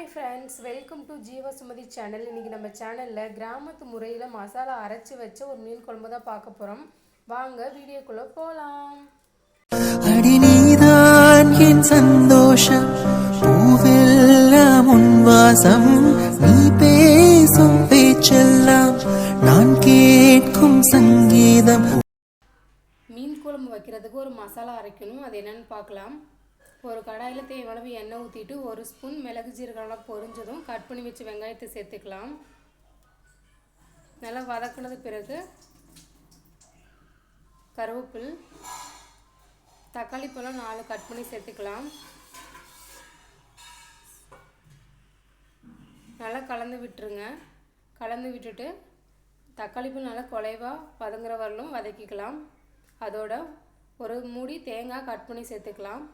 Hi friends, welcome to Jeeva Sumathi channel. இன்றைக்கி நம்ம சேனலில் கிராமத்து முறையில் மசாலா அரைச்சி வச்ச ஒரு மீன் குழம்பு தான் பார்க்க போகிறோம். வாங்க வீடியோக்குள்ளே போகலாம். அடி நீதான் என் சந்தோஷம், பூவெல்லாம் உன் வாசம், நீ பேசும் பேச்செல்லாம் நான் கேட்கும் சங்கீதம். மீன் குழம்பு வைக்கிறதுக்கு ஒரு மசாலா அரைக்கணும், அது என்னன்னு பார்க்கலாம். ஒரு கடாயில் தேவையான எண்ணெய் ஊற்றிட்டு ஒரு ஸ்பூன் மிளகு ஜீரகம்லாம் பொரிஞ்சதும் கட் பண்ணி வச்சு வெங்காயத்தை சேர்த்துக்கலாம். நல்லா வதக்கினது பிறகு கருவேப்பிலை, தக்காளி பழம் 4 கட் பண்ணி சேர்த்துக்கலாம். நல்லா கலந்து விட்டுருங்க. கலந்து விட்டுட்டு தக்காளி பழம் நல்லா குலைவாக வதங்குற வரலும் வதக்கிக்கலாம். அதோட ஒரு மூடி தேங்காய் கட் பண்ணி சேர்த்துக்கலாம்.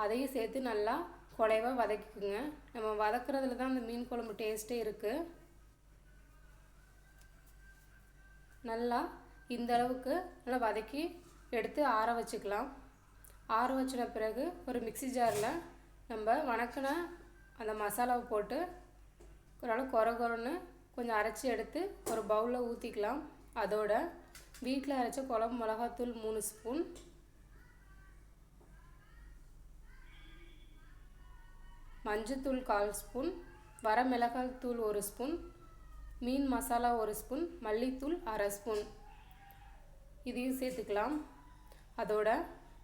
அதையும் சேர்த்து நல்லா குலைவாக வதக்கிக்குங்க. நம்ம வதக்குறதுல தான் அந்த மீன் குழம்பு டேஸ்ட்டே இருக்குது. நல்லா இந்த அளவுக்கு நல்லா வதக்கி எடுத்து ஆற வச்சுக்கலாம். ஆற வச்சின பிறகு ஒரு மிக்ஸி ஜாரில் நம்ம வணக்கின அந்த மசாலாவை போட்டு நல்லா கொரன்னு கொஞ்சம் அரைச்சி எடுத்து ஒரு பவுலில் ஊற்றிக்கலாம். அதோட வீட்டில் அரைச்ச குழம்பு மிளகாத்தூள் 3 ஸ்பூன், மஞ்சத்தூள் 1/4 ஸ்பூன், வரமிளகாய் தூள் 1 ஸ்பூன், மீன் மசாலா 1 ஸ்பூன், மல்லித்தூள் 1/2 ஸ்பூன் இதையும் சேர்த்துக்கலாம். அதோட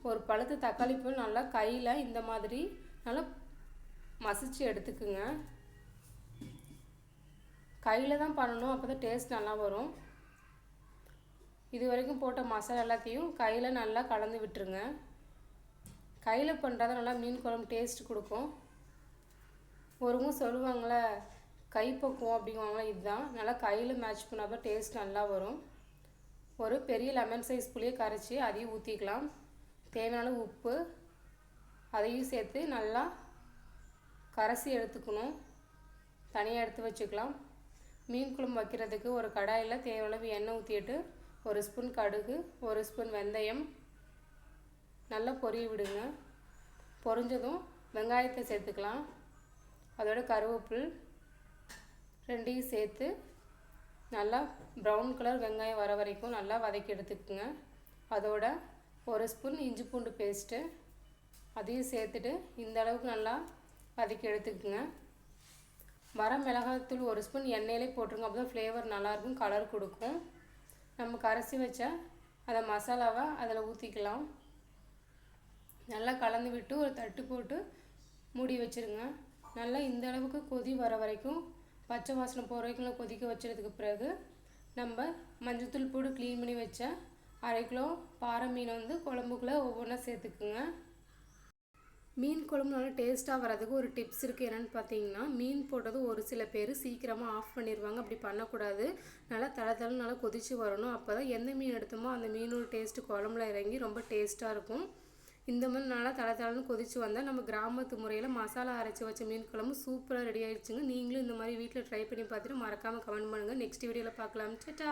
ஒரு பழுத்து தக்காளி பழம் நல்லா கையில் இந்த மாதிரி நல்லா மசிச்சு எடுத்துக்குங்க. கையில் தான் பண்ணணும், அப்போ தான் டேஸ்ட் நல்லா வரும். இது வரைக்கும் போட்ட மசாலா எல்லாத்தையும் கையில் நல்லா கலந்து விட்டுருங்க. கையில் பண்ணுறத நல்லா மீன் குழம்பு டேஸ்ட் கொடுக்கும். ஒருவங்க சொல்லுவாங்களே கைப்பக்குவம் அப்படிங்குவாங்களே, இதுதான் நல்லா கையில் மேட்ச் பண்ணால் தான் டேஸ்ட் நல்லா வரும். ஒரு பெரிய லெமன் சைஸ் புளியை கரைச்சி அதையும் ஊற்றிக்கலாம். தேவையான உப்பு அதையும் சேர்த்து நல்லா கரைச்சி எடுத்துக்கணும். தனியாக எடுத்து வச்சுக்கலாம். மீன் குழம்பு வைக்கிறதுக்கு ஒரு கடாயில் தேவையான எண்ணெய் ஊற்றிட்டு 1 ஸ்பூன் கடுகு, 1 ஸ்பூன் வெந்தயம் நல்லா பொரிய விடுங்க. பொரிஞ்சதும் வெங்காயத்தை சேர்த்துக்கலாம். அதோட கருவேப்பிலை 2 சேர்த்து நல்லா ப்ரௌன் கலர் வெங்காயம் வர வரைக்கும் நல்லா வதக்கி எடுத்துக்கோங்க. அதோட 1 ஸ்பூன் இஞ்சி பூண்டு பேஸ்ட்டு அதையும் சேர்த்துட்டு இந்த அளவுக்கு நல்லா வதக்கி எடுத்துக்கோங்க. வரமிளகாய்த்தூள் 1 ஸ்பூன் எண்ணெயிலே போட்டுருங்க, அப்போ தான் ஃப்ளேவர் நல்லாயிருக்கும், கலர் கொடுக்கும். நம்ம கரைச்சி வச்ச அந்த மசாலாவை அதில் ஊற்றிக்கலாம். நல்லா கலந்து விட்டு ஒரு தட்டு போட்டு மூடி வச்சுருங்க. நல்லா இந்த அளவுக்கு கொதி வர வரைக்கும், பச்சை வாசனை போகிற வரைக்கும் கொதிக்க வச்சதுக்கு பிறகு நம்ம மஞ்சத்தூள் போட்டு க்ளீன் பண்ணி வச்ச 1/2 கிலோ பாறை மீன் குழம்புக்குள்ளே ஒவ்வொன்றா சேர்த்துக்குங்க. மீன் குழம்பு நல்லா டேஸ்ட்டாக வர்றதுக்கு ஒரு டிப்ஸ் இருக்குது. என்னென்னு பார்த்தீங்கன்னா, மீன் போட்டது ஒரு சில பேர் சீக்கிரமாக ஆஃப் பண்ணிடுவாங்க. அப்படி பண்ணக்கூடாது. நல்லா தள நல்லா கொதித்து வரணும். அப்போ தான் எந்த மீன் எடுத்தோமோ அந்த மீனோட டேஸ்ட்டு குழம்புல இறங்கி ரொம்ப டேஸ்ட்டாக இருக்கும். இந்த மாதிரி நல்லா தளன்னு கொதித்து வந்தால் நம்ம கிராமத்து முறையில் மசாலா அரைச்சி வச்ச மீன் குழம்பு சூப்பராக ரெடி ஆகிடுச்சுங்க. நீங்களும் இந்த மாதிரி வீட்டில் ட்ரை பண்ணி பார்த்துட்டு மறக்காமல் கமெண்ட் பண்ணுங்கள். நெக்ஸ்ட் வீடியோவில் பார்க்கலாம். டட்டா.